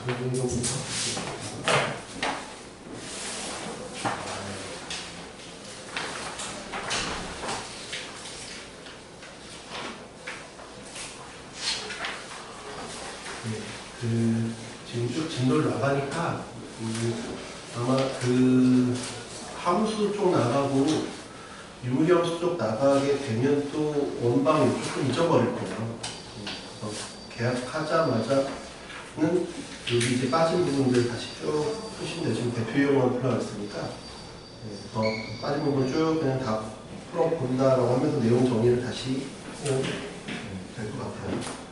지금 쭉 진도를 나가니까 아마 함수 쪽 나가고 유무리함수 쪽 나가게 되면 또 원방이 조금 잊어버릴 거예요. 계약하자마자는 여기 이제 빠진 부분들 다시 쭉 푸시면 돼요. 지금 대표용만 풀어놨으니까 더 빠진 부분 쭉 그냥 다 풀어본다라고 하면서 내용 정리를 다시 하면 될 것 같아요.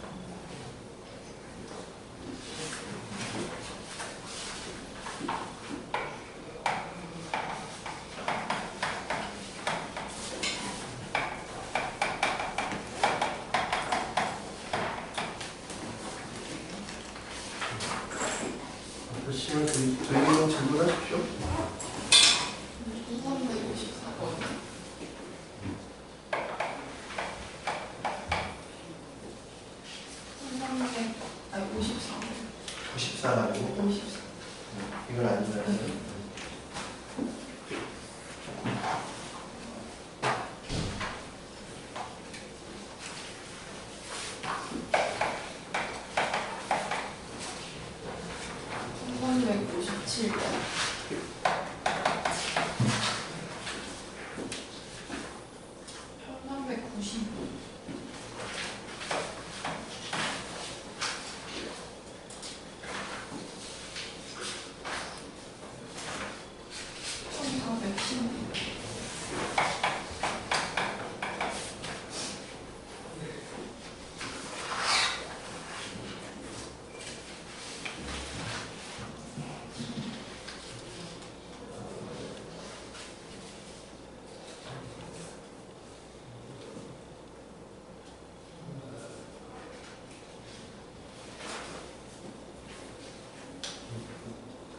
보시면 저희는 질문하십시오. 54라고? 54. 이건 아니잖아요.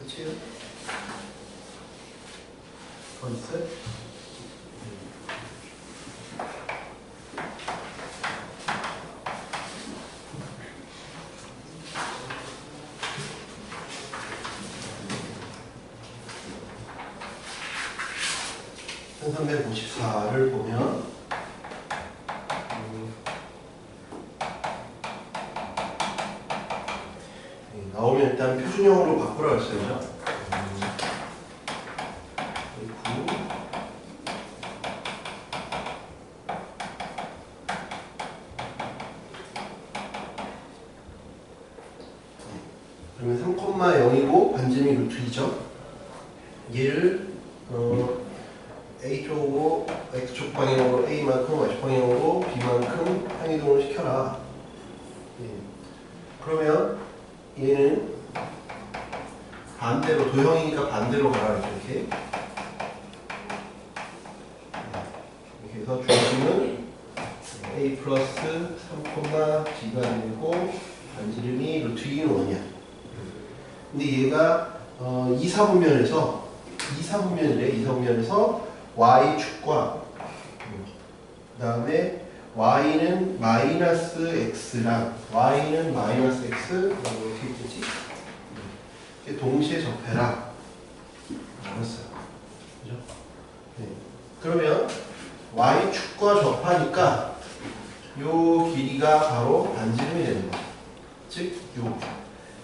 끝이에요? 더 있어요? 한 354를 보면 나오면 일단 표준형으로 바꾸라 했어요. 그러면 3,0이고 반지름이 루트 2죠. 얘를 A쪽으로 X축 방향으로 A만큼 Y축 방향으로 B만큼 항이동을 시켜라. 그러면 얘는 반대로, 도형이니까 반대로 가라. 이렇게 해서 중심은 A 플러스 3,B가 되고 반지름이 루트 2는 1이야. 근데 얘가 2, 4분면에서 Y축과 그 다음에 Y는 마이너스 X랑 Y는 마이너스 X 어떻게 되지? 동시에 접해라 알았어요. 그죠? 네. 그러면 Y축과 접하니까 요 길이가 바로 반지름이 되는 거죠. 즉 요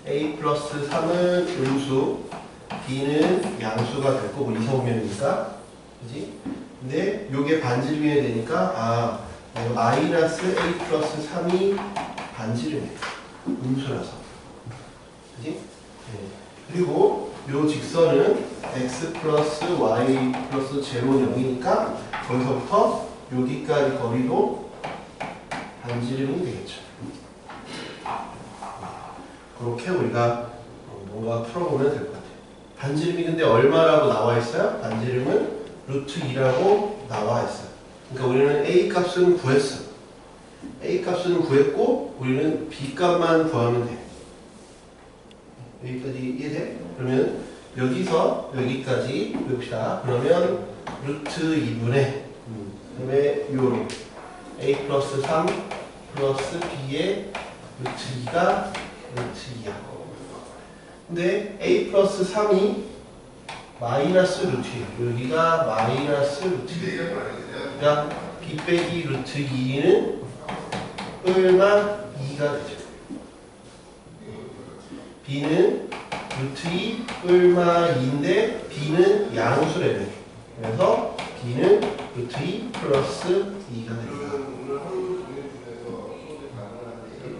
A 플러스 3은 음수, B는 양수가 될 거고 이성면이니까, 그지? 근데 요게 반지름이 되니까 마이너스 A 플러스 3이 반지름이에요. 음수라서, 그지? 네. 그리고 요 직선은 X 플러스 Y 플러스 제로는 0이니까 거기서부터 여기까지 거리도 반지름이 되겠죠. 그렇게 우리가 뭔가 풀어보면 될 것 같아요. 반지름이 근데 얼마라고 나와 있어요? 반지름은 루트 2라고 나와 있어요. 그러니까 우리는 A 값은 구했어. A 값은 구했고 우리는 B 값만 구하면 돼. 여기까지 이해돼? 그러면 여기서 여기까지 봅시다. 그러면 루트 2분의 그다음에 요로 A 플러스 3 플러스 B의 루트 2가 루트 2야. 근데 a 플러스 3이 마이너스 루트예요. 여기가 마이너스 루트예요. 그러니까 b 빼기 루트 2는 얼마 2가 되죠. b는 루트 2 얼마 2인데 b는 양수래요. 그래서 b는 루트 2 플러스 2가 됩니다.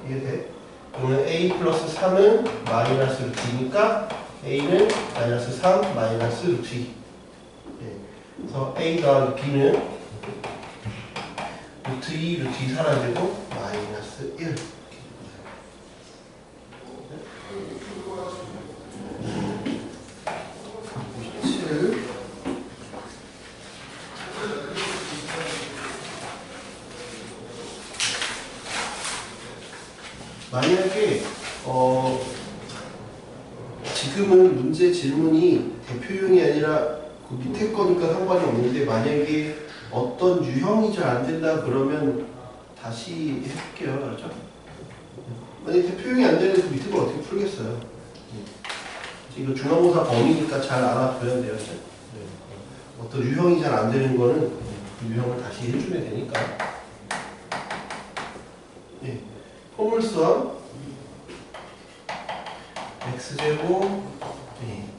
이해돼? 그러면 a 플러스 3은 마이너스 루트 2니까 a는 마이너스 3 마이너스 루트 2. 그래서 a 더하기 b는 루트 2 루트 2 사라지고 마이너스 1. 만약에 지금은 문제 질문이 대표용이 아니라 그 밑에 거니까 상관이 없는데 만약에 어떤 유형이 잘 안 된다 그러면 다시 해볼게요. 알죠? 만약에 대표용이 안 되는 그 밑에 걸 어떻게 풀겠어요? 이거 중간고사 범위니까 잘 알아둬야 돼요. 어떤 유형이 잘 안 되는 거는 그 유형을 다시 해주면 되니까. 포물선 x제곱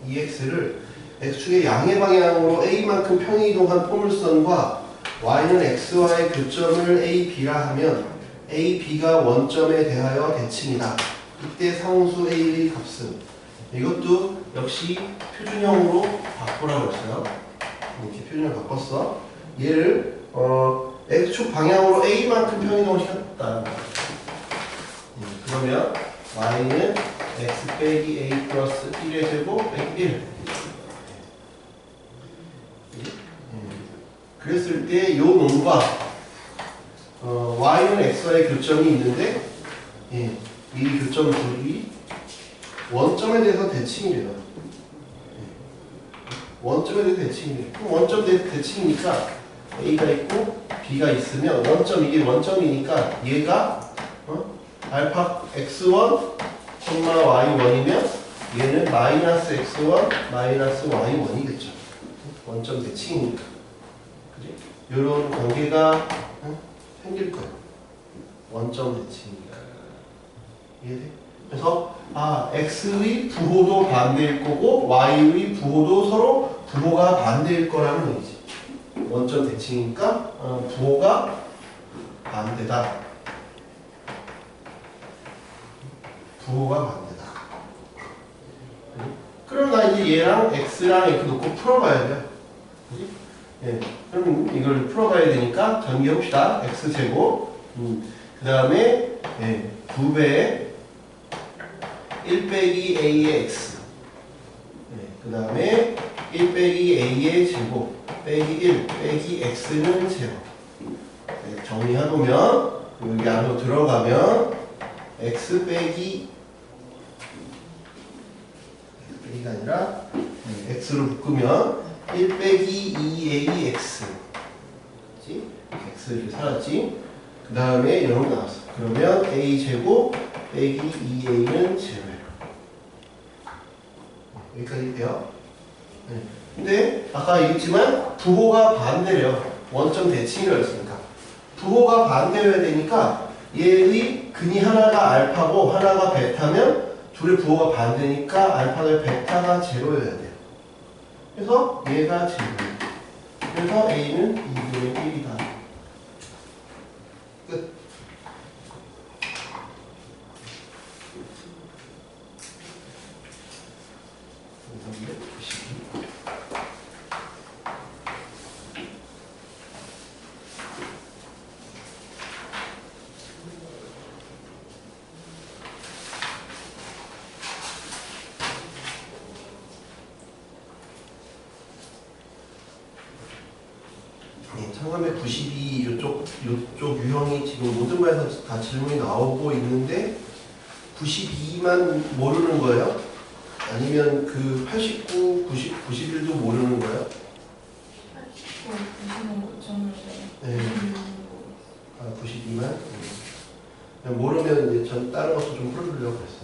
2x를 x축의 양의 방향으로 a만큼 평행이동한 포물선과 y는 x와의 교점을 a, b라 하면 a, b가 원점에 대하여 대칭이다. 이때 상수 a의 값은 이것도 역시 표준형으로 바꾸라고 했어요. 이렇게 표준형 바꿨어. 얘를 x축 방향으로 a만큼 평행이동을 시켰다. 그러면 y는 x 빼기 a 플러스 1의 제곱 빼기 1. 그랬을 때 요 놈과 y는 x와의 교점이 있는데 이 교점 둘이 원점에 대해서 대칭이래요. 원점에 대해서 대칭이래요. 그럼 원점 대칭이니까 a가 있고 b가 있으면 원점 이게 원점이니까 얘가 알파 x1, y1이면 얘는 마이너스 x1, 마이너스 y1이겠죠. 원점 대칭이니까. 그지? 이런 관계가 생길 거예요. 원점 대칭이니까. 이해돼? 그래서 x의 부호도 반대일 거고 y의 부호도 서로 부호가 반대일 거라는 얘기지. 원점 대칭이니까 부호가 반대다. 부호가 반대다. 그럼 나 이제 얘랑 x랑 이렇게 놓고 풀어봐야 돼요. 그지? 그럼 이걸 풀어봐야 되니까 전개해봅시다. x제곱 그 다음에 2배의 1 빼기 a의 x 그 다음에 1 빼기 a의 제곱 빼기 1 빼기 x는 제곱 정리해보면 여기 안으로 들어가면 x 빼기 가 아니라 x로 묶으면 1 빼기 2ax 그치? x 이렇게 살았지? 그 다음에 이런 거 나왔어. 그러면 a제곱 빼기 2a는 제로예요. 여기까지 돼요? 근데 아까 얘기했지만 부호가 반대래요. 원점 대칭이라고 했으니까 부호가 반대여야 되니까 얘의 근이 하나가 알파고 하나가 베타면 둘의 부호가 반대니까 알파가 베타가 제로여야 돼요. 그래서 얘가 제로예요. 그래서 a는 2분의 1이다. 끝. 상담의 92 요쪽 유형이 지금 모든 반에서 다 질문이 나오고 있는데 92만 모르는 거예요? 아니면 그 89, 90, 91도 모르는 거예요? 89, 90은 고점을 네. 92만? 그냥 모르면 이제 전 다른 것도 좀 풀어주려고 했어요.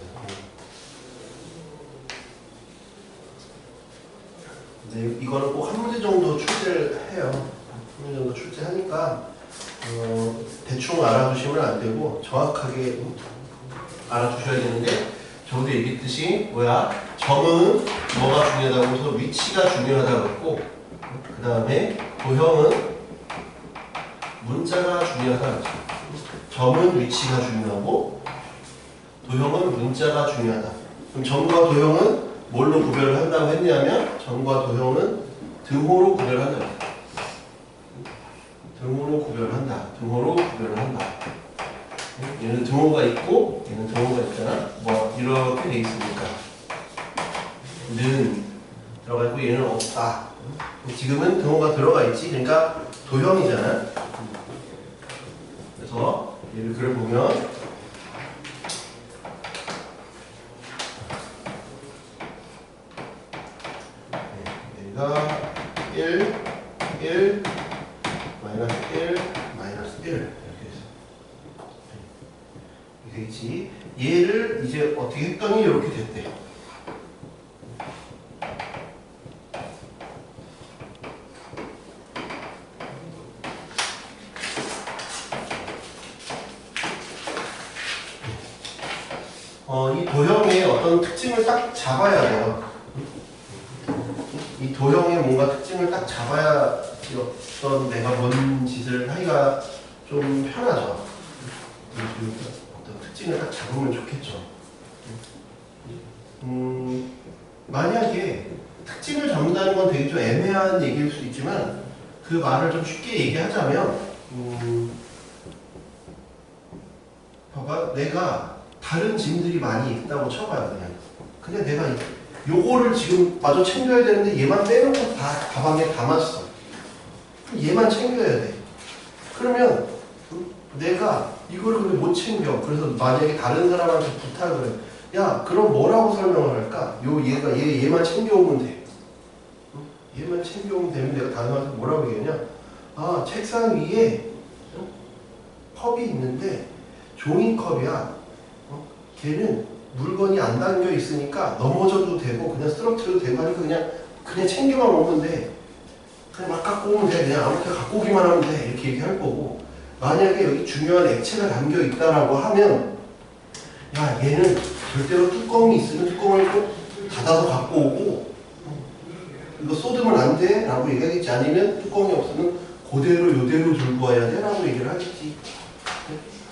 네, 이거는 꼭 한 문제 정도 출제를 해요. 한 문제 정도 출제하니까 대충 알아두시면 안 되고 정확하게 알아두셔야 되는데 저도 얘기했듯이 뭐야? 점은 뭐가 중요하다고 해서 위치가 중요하다고 했고 그 다음에 도형은 문자가 중요하다고 했죠. 점은 위치가 중요하고 도형은 문자가 중요하다. 그럼 점과 도형은 뭘로 구별을 한다고 했냐면 점과 도형은 등호로 구별을 한다. 등호로 구별을 한다. 등호로 구별을 한다. 얘는 등호가 있고 얘는 등호가 있잖아. 뭐 이렇게 돼 있으니까 는 들어가 있고 얘는 없다. 지금은 등호가 들어가 있지. 그러니까 도형이잖아. 그래서 얘를 글을 보면 얘가 1, 1, 마이너스 1, 마이너스 1 이렇게 해서 이렇게 되겠지. 얘를 이제 어떻게 했더니 이렇게 됐대. 이 도형의 어떤 특징을 딱 잡아야 돼요. 이 도형의 뭔가 특징을 딱 잡아야 어떤 내가 뭔 짓을 하기가 좀 편하죠. 어떤 특징을 딱 잡으면 좋겠죠. 만약에 특징을 잡는다는 건 되게 좀 애매한 얘기일 수 있지만 그 말을 좀 쉽게 얘기하자면 봐봐, 내가 다른 짐들이 많이 있다고 쳐봐요. 그냥 내가 요거를 지금 마저 챙겨야 되는데 얘만 빼놓고 다 가방에 담았어. 그럼 얘만 챙겨야 돼. 그러면 내가 이거를 근데 못 챙겨. 그래서 만약에 다른 사람한테 부탁을 해. 야, 그럼 뭐라고 설명을 할까? 얘만 챙겨오면 돼. 얘만 챙겨오면 되면 내가 다른 사람한테 뭐라고 얘기하냐? 아, 책상 위에 컵이 있는데 종이컵이야. 걔는 물건이 안 담겨 있으니까 넘어져도 되고 그냥 쓰러뜨려도 되고 하니까 그냥 챙겨만 오면 돼. 그냥 막 갖고 오면 돼. 그냥 아무렇게 갖고 오기만 하면 돼. 이렇게 얘기할 거고, 만약에 여기 중요한 액체가 담겨 있다라고 하면 야, 얘는 절대로 뚜껑이 있으면 뚜껑을 꼭 닫아서 갖고 오고 이거 쏟으면 안 돼 라고 얘기하겠지. 아니면 뚜껑이 없으면 그대로 요대로 들고 와야 돼 라고 얘기를 하겠지.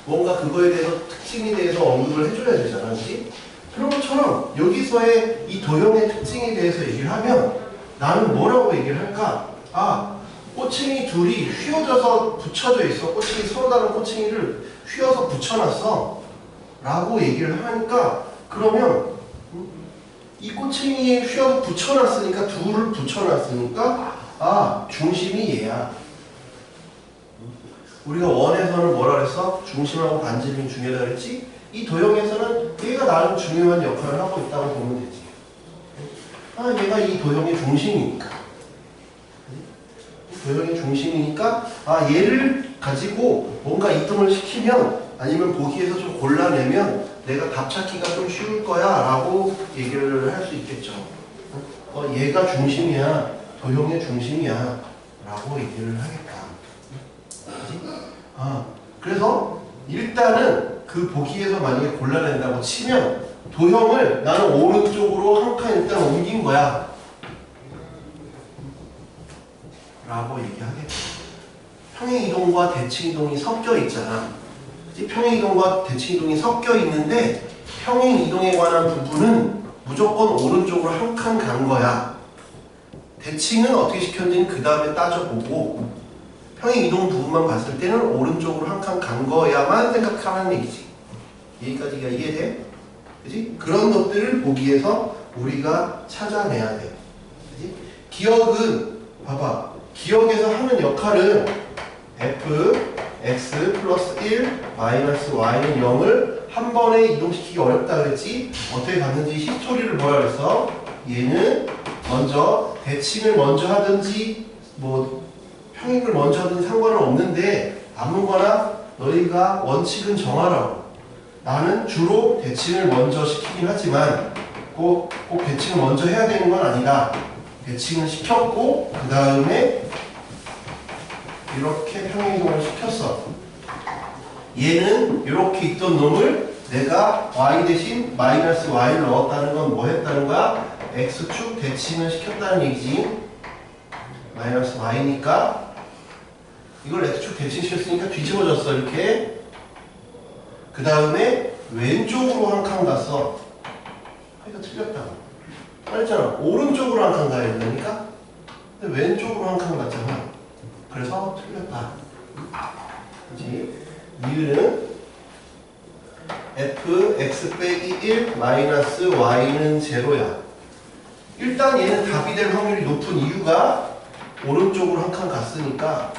뭔가 그거에 대해서 특징에 대해서 언급을 해줘야 되잖아, 그렇지? 그런 것처럼 여기서의 이 도형의 특징에 대해서 얘기를 하면 나는 뭐라고 얘기를 할까? 아, 꼬챙이 둘이 휘어져서 붙여져 있어. 꼬챙이 서로 다른 꼬챙이를 휘어서 붙여놨어 라고 얘기를 하니까, 그러면 이 꼬챙이에 휘어서 붙여놨으니까, 둘을 붙여놨으니까 아, 중심이 얘야. 우리가 원에서는 뭐라 그랬어? 중심하고 반지름이 중요하다 그랬지? 이 도형에서는 얘가 나름 중요한 역할을 하고 있다고 보면 되지. 아, 얘가 이 도형의 중심이니까. 도형의 중심이니까 아, 얘를 가지고 뭔가 이동을 시키면 아니면 보기에서 좀 골라내면 내가 답 찾기가 좀 쉬울 거야 라고 얘기를 할 수 있겠죠. 얘가 중심이야. 도형의 중심이야 라고 얘기를 하겠다. 그래서 일단은 그 보기에서 만약에 골라낸다고 치면 도형을 나는 오른쪽으로 한 칸 일단 옮긴 거야 라고 얘기하겠죠. 평행이동과 대칭이동이 섞여 있잖아. 평행이동과 대칭이동이 섞여 있는데 평행이동에 관한 부분은 무조건 오른쪽으로 한 칸 간 거야. 대칭은 어떻게 시켰는지는 그 다음에 따져보고 평행이동 부분만 봤을 때는 오른쪽으로 한 칸 간 거야만 생각하라는 얘기지. 여기까지가 이해돼? 그치? 그런 것들을 보기에서 우리가 찾아내야 돼. 그치? 기억은 봐봐. 기억에서 하는 역할은 f x 플러스 1 마이너스 y는 0을 한 번에 이동시키기 어렵다 그랬지? 어떻게 갔는지 히스토리를 뭐라 그랬어? 얘는 먼저 대칭을 먼저 하든지 뭐 평행을 먼저 하든지 상관은 없는데 아무거나 너희가 원칙은 정하라고. 나는 주로 대칭을 먼저 시키긴 하지만 꼭 대칭을 먼저 해야 되는 건 아니다. 대칭을 시켰고 그 다음에 이렇게 평행이동을 시켰어. 얘는 이렇게 있던 놈을 내가 y 대신 마이너스 y를 넣었다는 건 뭐 했다는 거야? x축 대칭을 시켰다는 얘기지. 마이너스 y니까 이걸 x축 대칭 시켰으니까 뒤집어졌어 이렇게. 그 다음에 왼쪽으로 한 칸 갔어. 그러니까 틀렸다고 말했잖아. 오른쪽으로 한 칸 가야 된다니까. 근데 왼쪽으로 한 칸 갔잖아. 그래서 틀렸다. 그치? 니은은 f x 빼기 1 마이너스 y는 제로야. 일단 얘는 답이 될 확률이 높은 이유가 오른쪽으로 한 칸 갔으니까.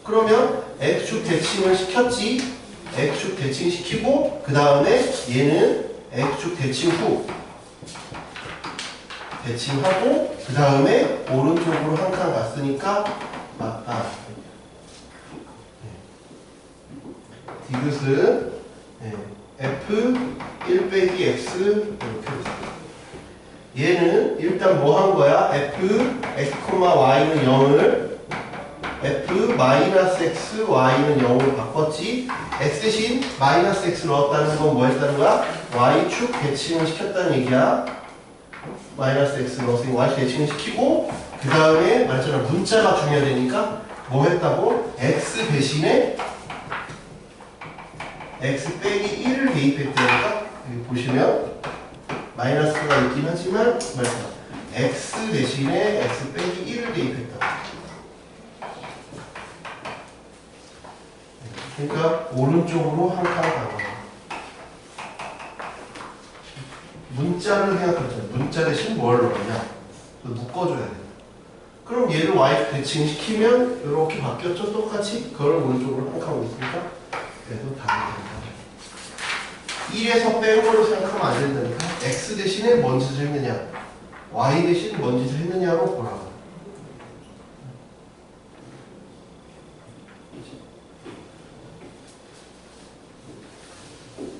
그러면 x축 대칭을 시켰지. x축 대칭 시키고 그 다음에 얘는 x축 대칭 후 대칭하고 그 다음에 오른쪽으로 한 칸 갔으니까 맞다. 디귿은 f 1 빼기 x 이렇게 얘는 일단 뭐 한 거야? f x, y는 0을 f 마이너스 x, y는 0으로 바꿨지. x 대신 마이너스 x 넣었다는 건 뭐 했다는 거야? y축 대칭을 시켰다는 얘기야. 마이너스 x 넣어서 y축 대칭을 시키고 그 다음에 말했잖아. 문자가 중요하다니까 뭐 했다고? x 대신에 x 빼기 1을 대입했다니까. 여기 보시면 마이너스가 있긴 하지만 x 대신에 x 빼기 1을 대입했다. 그러니까 오른쪽으로 한 칸 가는 거야. 문자를 생각하잖아. 문자 대신 뭘 넣느냐? 묶어줘야 돼. 그럼 얘를 y 대칭시키면 이렇게 바뀌었죠? 똑같이? 그걸 오른쪽으로 한 칸 오니까 그래서 답이 된다. 1에서 뺀 걸로 생각하면 안 된다니까. x 대신에 뭔 짓을 했느냐, y 대신 뭔 짓을 했느냐로 보라고.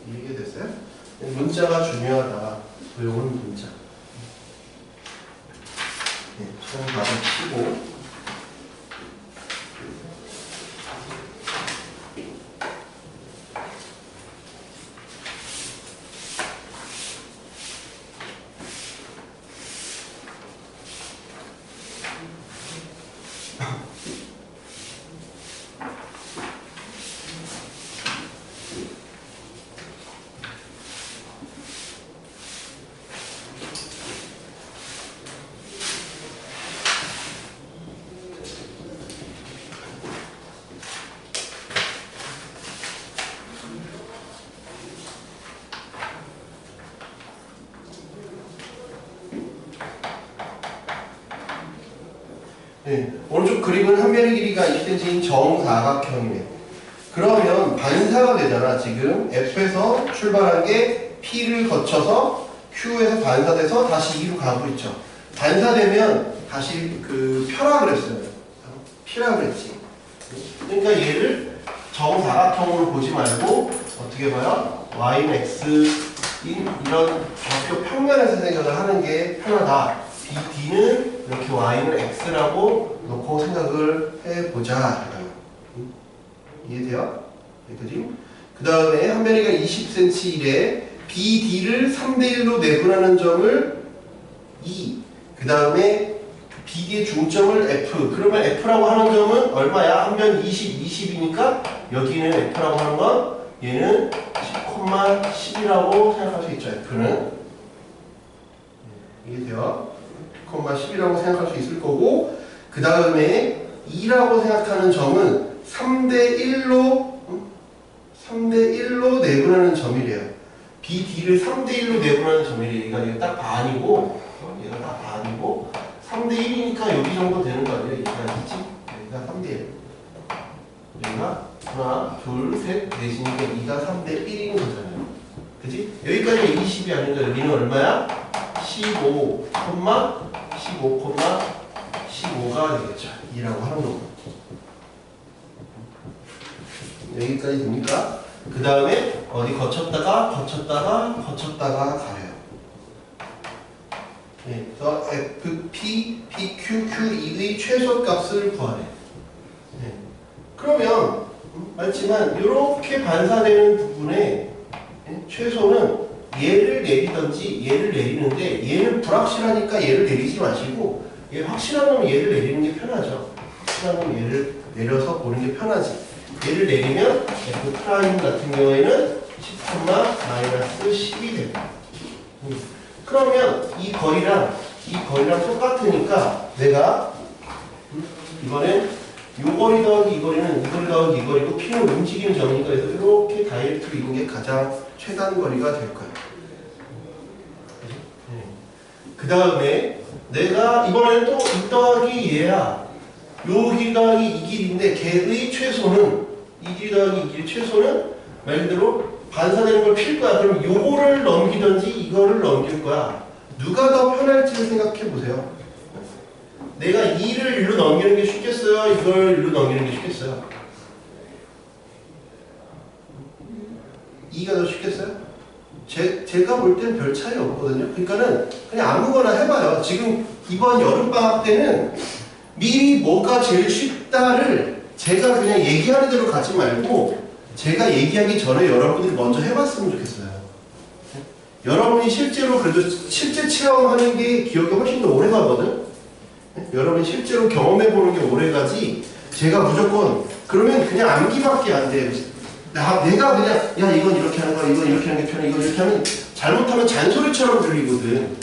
이해됐어요? 문자가 중요하다. 요건 문자. 네, 처음 답을 치고 네, 오른쪽 그림은 한 변의 길이가 20cm인 정사각형이네. 그러면 반사가 되잖아. 지금 F에서 출발한 게 P를 거쳐서 Q에서 반사돼서 다시 2로 가고 있죠. 반사되면 다시 그 펴라 그랬어요. P라 그랬지. 그러니까 얘를 정사각형으로 보지 말고 어떻게 봐요? Y는 X인 이런 좌표 평면에서 생각을 하는 게 편하다. BD는 이렇게 Y는 X라고 놓고 생각을 해보자. 이해돼요? 여기까지? 그 다음에 한 변이가 20cm이래. BD를 3대1로 내분하는 점을 2. 그 다음에 BD의 중점을 F. 그러면 F라고 하는 점은 얼마야? 한 변 20, 20이니까 여기는 F라고 하는 건 얘는 10,10이라고 생각할 수 있죠. F는. 이해돼요? 10,10이라고 생각할 수 있을 거고, 그 다음에 2라고 생각하는 점은 3대1로 내분하는 점이래요. BD를 3대1로 내분하는 점이래요. 그러니까 얘가 딱 반이고, 얘가 딱 반이고, 3대1이니까 여기 정도 되는 거 아니에요? 여기가 있지? 여기가 3대1. 여기가 하나, 둘, 셋, 넷이니까 2가 3대1인 거잖아요. 그치? 여기까지 20이 아니니까 여기는 얼마야? 15,15가 되겠죠. 2라고 하는 거고. 여기까지 됩니까? 그 다음에 어디 거쳤다가 가래요. 네, 그래서 FP, PQ, QE의 최소값을 구하래. 네. 그러면 맞지만 이렇게 반사되는 부분에 최소는 얘를 내리든지 얘를 내리는데 얘는 불확실하니까 얘를 내리지 마시고 얘 확실하면 얘를 내리는 게 편하죠. 확실하면 얘를 내려서 보는 게 편하지. 얘를 내리면 F 프라임 같은 경우에는 10,-10이 되고 그러면 이 거리랑 똑같으니까 내가 이번엔 요 거리 더하기 이 거리는 이 거리 더하기 이 거리고 P는 움직이는 점이니까 그래서 이렇게 다이렉트로 이는 게 가장 최단 거리가 될 거예요. 그 다음에 내가 이번에는 또 이 더하기 얘야. 요 길 더하기 이 길인데 걔의 최소는 이 길 더하기 이 길의 최소는 말 그대로 반사되는 걸 필 거야. 그럼 요거를 넘기든지 이거를 넘길 거야. 누가 더 편할지를 생각해 보세요. 내가 2를 일로 넘기는 게 쉽겠어요? 이걸 일로 넘기는 게 쉽겠어요? 2가 더 쉽겠어요? 제가 볼 때는 별 차이 없거든요. 그러니까는 그냥 아무거나 해봐요. 지금 이번 여름방학 때는 미리 뭐가 제일 쉽다를 제가 그냥 얘기하는 대로 가지 말고 제가 얘기하기 전에 여러분들이 먼저 해봤으면 좋겠어요. 여러분이 실제로 그래도 실제 체험하는 게 기억이 훨씬 더 오래 가거든. 여러분이 실제로 경험해보는 게 오래 가지 제가 무조건 그러면 그냥 암기밖에 안 돼. 내가 그냥 야 이건 이렇게 하는 거야 이건 이렇게 하는 게 편해 이건 이렇게 하면 잘못하면 잔소리처럼 들리거든.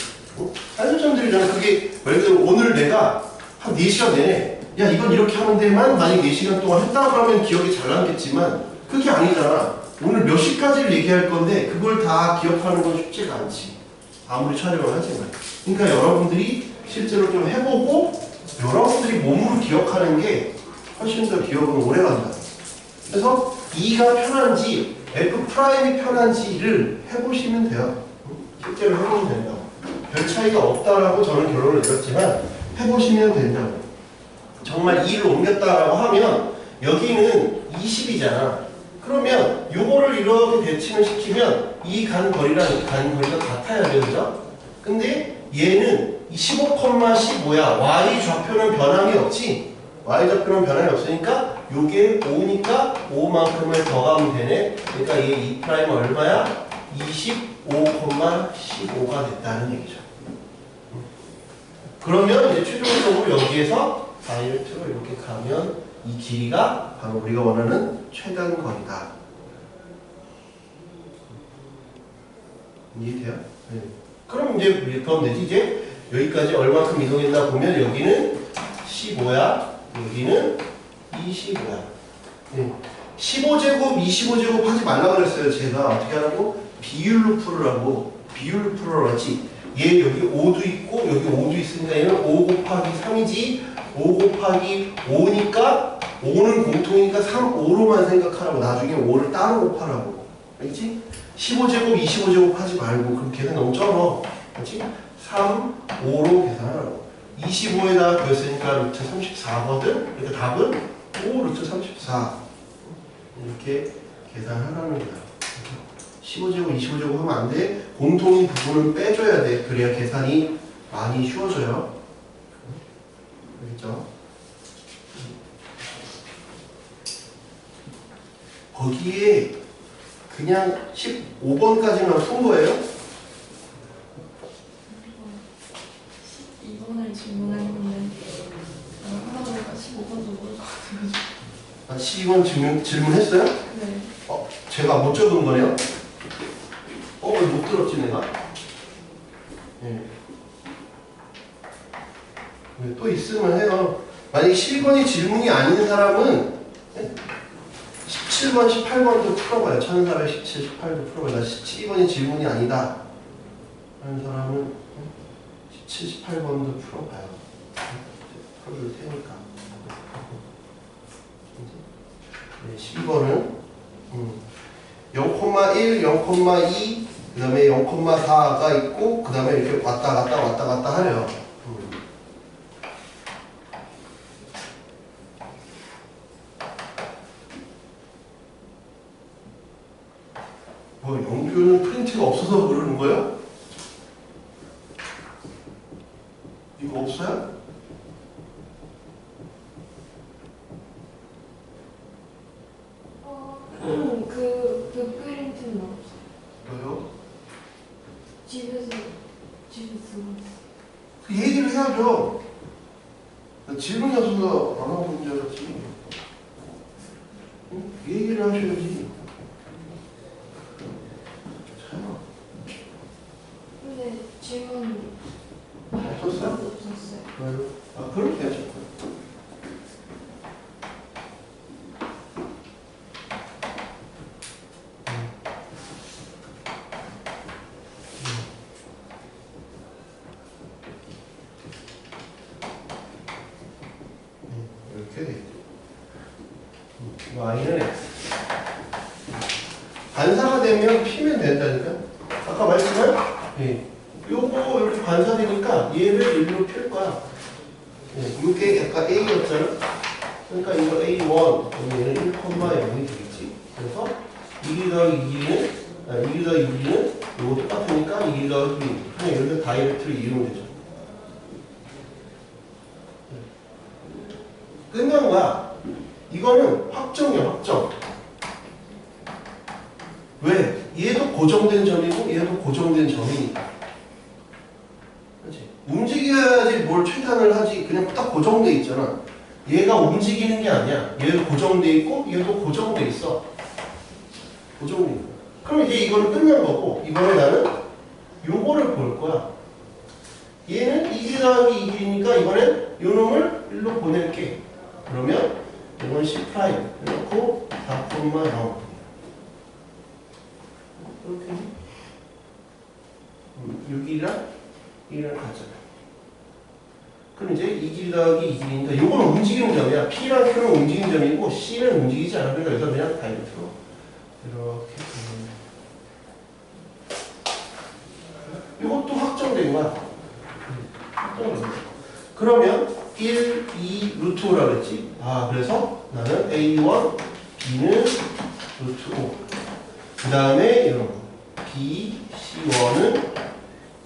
잔소리처럼 들리잖아. 그게 예를 들어 오늘 내가 한 4시간 내내 야 이건 이렇게 하는 데만 만약 4시간 동안 했다 그러면 기억이 잘 남겠지만 그게 아니잖아. 오늘 몇 시까지를 얘기할 건데 그걸 다 기억하는 건 쉽지가 않지. 아무리 촬영을 하지만. 그러니까 여러분들이 실제로 좀 해보고 여러분들이 몸으로 기억하는 게 훨씬 더 기억은 오래 간다. 그래서 2가 편한지 F 프라임이 편한지를 해보시면 돼요. 실제로 해보면 된다고. 별 차이가 없다라고 저는 결론을 내렸지만 해보시면 된다고. 정말 2를 옮겼다라고 하면 여기는 20이잖아. 그러면 요거를 이렇게 대칭을 시키면 이 간 거리랑 이 간 거리가 같아야 되죠. 근데 얘는 15,15야. y 좌표는 변함이 없지. y 좌표는 변함이 없으니까 요게 5니까 5만큼을 더 가면 되네. 그러니까 얘 2' 얼마야? 25,15가 됐다는 얘기죠. 그러면 이제 최종적으로 여기에서 다이렉트로 이렇게 가면 이 길이가 바로 우리가 원하는 최단 거리다. 이해돼요? 네. 그럼 이제 그럼 되지. 이제 여기까지 얼마큼 이동했나 보면 여기는 15야. 여기는 25야. 네. 15제곱, 25제곱 하지 말라 그랬어요. 제가 어떻게 하라고? 비율로 풀으라고. 비율로 풀으라고 했지. 얘 여기 5도 있고 여기 5도 있으니까 얘는 5 곱하기 3이지. 5 곱하기 5니까 5는 공통이니까 3, 5로만 생각하라고. 나중에 5를 따로 곱하라고. 알겠지? 15제곱, 25제곱 하지 말고. 그럼 계산 너무 쩔어. 그렇지? 3, 5로 계산하라고. 25에다가 구했으니까 루트 34거든? 그러니까 답은 5 루트 34. 이렇게 계산하라는 거야. 15제곱, 25제곱 하면 안 돼. 공통인 부분은 빼줘야 돼. 그래야 계산이 많이 쉬워져요. 알겠죠? 거기에 그냥 15번까지만 푼 거예요? 12번을 질문했는데 하다 보니까 15번도 모를 것 같아가지고. 아, 12번 질문했어요? 네. 제가 못 적은 거네요? 왜 못 들었지 내가? 네. 또 있으면 해요. 만약에 12번이 질문이 아닌 사람은 17번, 18번도 풀어봐요. 1417, 18도 풀어봐요. 12번이 질문이 아니다 하는 사람은 17, 18번도 풀어봐요. 풀어줄 테니까. 네, 12번은 0,1, 0,2, 그 다음에 0,4가 있고 그 다음에 이렇게 왔다 갔다 하래요. 영규는 프린트가 없어서 그러는 거야? 이거 없어요? 그 프린트는 없어. 왜요? 집에서 그 얘기를 해야죠. 나 질문이 없어서 안 하고 있는 줄 알았지. 응? 얘기를 하셔야지. 참. 근데 질문 없었어요? 없었어요. 왜요? 아, 그럼 괜찮고. 이렇게 돼 있죠. y는 x. 반사가 되면 p면 된다니까? 아까 말했지만, 예. 요거 이렇게 반사되니까 얘를 1로 필 거야. 예. 요게 약간 a였잖아? 그러니까 이거 a1, 그럼 얘는 1,0이 되겠지. 그래서 2 더하기 2는, 2 더하기 2는 요거 똑같으니까 2 더하기 2. 그냥 여기서 다이렉트로 이용이 되죠. 끝난 거야. 이거는 확정이야, 확정. 왜? 얘도 고정된 점이고 얘도 고정된 점이니까. 그렇지? 움직여야지 뭘 최단을 하지. 그냥 딱 고정돼 있잖아. 얘가 움직이는 게 아니야. 얘도 고정돼 있고 얘도 고정돼 있어. 고정돼 있고. 그럼 이제 이거는 끝난 거고 이번에 나는 요거를 볼 거야. 얘는 2길 더하기 2길이니까 이번엔 요 놈을 1로 보낼게. 그러면 이건 C' 해놓고 4,0 이렇게 6이랑 1을 가잖아. 그럼 이제 2길 더하기 2길이니까 이거는 움직이는 점이야. P랑 Q는 움직이는 점이고 C는 움직이지 않아. 그러니까 여기서 그냥 다이렉트로 이렇게 이것도 확정된 거야. 확정된 거야. 그러면 1, 2, 루트 5라고 그랬지? 아, 그래서 나는 A1, B는 루트 5. 그 다음에 이런 거. B, C1은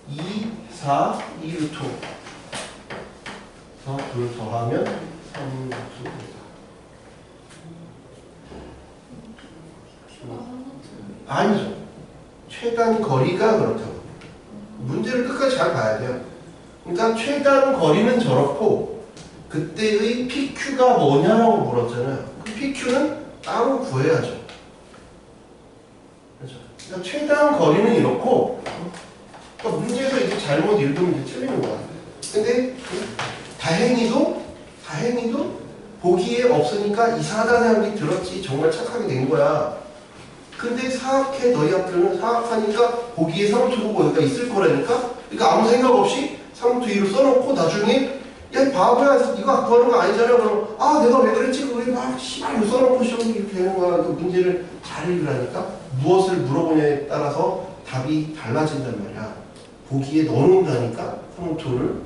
2, 4, 2 루트 5. 그래서 둘 더하면 3 루트 5. 아니죠. 최단 거리가 그렇다고. 문제를 끝까지 잘 봐야 돼요. 그러니까 최단 거리는 저렇고 그때의 PQ가 뭐냐라고 물었잖아요. 그 PQ는 따로 구해야죠. 그렇죠? 그러니까 최단 거리는 이렇고 그러니까 문제에서 이제 잘못 읽으면 이제 틀리는 거야. 근데 다행히도 보기에 없으니까 이상하다는 생각이 들었지. 정말 착하게 된 거야. 근데 사악해 너희 학교는 사악하니까 보기에 3루트고 여기가 있을 거라니까. 그러니까 아무 생각 없이 3루트 2로 써놓고 나중에 야 바보야 이거 구하는 거 아니잖아. 그럼 아 내가 왜 그랬지 그거 막 씨발 써놓고 시험이 이렇게 되는 거야. 그 문제를 잘 읽으라니까. 무엇을 물어보냐에 따라서 답이 달라진단 말이야. 보기에 넣어놓는다니까 3루트를.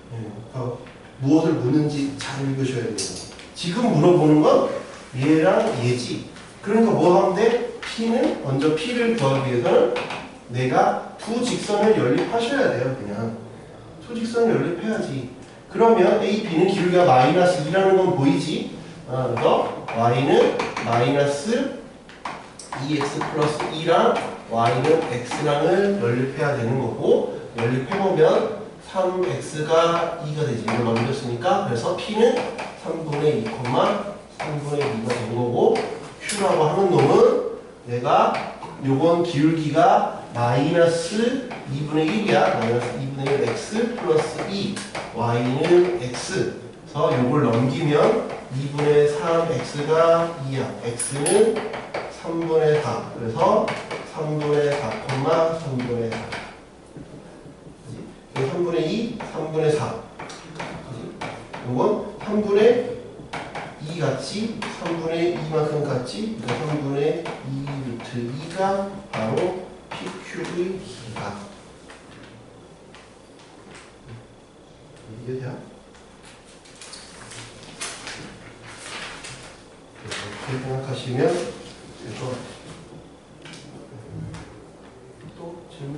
그러니까 무엇을 묻는지 잘 읽으셔야 돼요. 지금 물어보는 건 얘랑 얘지. 그러니까 뭐 하면 돼? P는 먼저 P를 구하기 위해서는 내가 두 직선을 연립하셔야 돼요. 그냥 두 직선을 연립해야지. 그러면 A, B는 기울기가 마이너스 2라는 건 보이지? 그래서 Y는 마이너스 2x 플러스 2랑 Y는 X랑을 연립해야 되는 거고 연립해보면 3x가 2가 되지. 이걸 넘겼으니까 그래서 P는 3분의 2, 3분의 2가 된 거고 Q라고 하는 놈은 내가 요건 기울기가 마이너스 2분의 1이야. 마이너스 2분의 1 x 플러스 2 y는 x. 그래서 요걸 넘기면 2분의 3x가 2야. x는 3분의 4. 그래서 3분의 4, 3분의 4. 3분의 2, 3분의 4. 요건 3분의 2 같이 3분의 2만큼 같지? 그러니까 3분의 2 루트 2가 바로 PQ의 기가. 이해야? 이렇게 생각하시면 그래서 또 질문?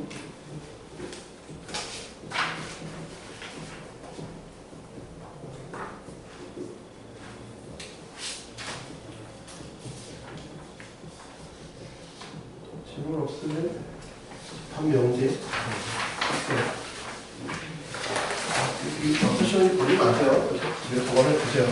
상관없으면 판명제. 이 어서션이 보지 마세요. 집에 보관해 두세요.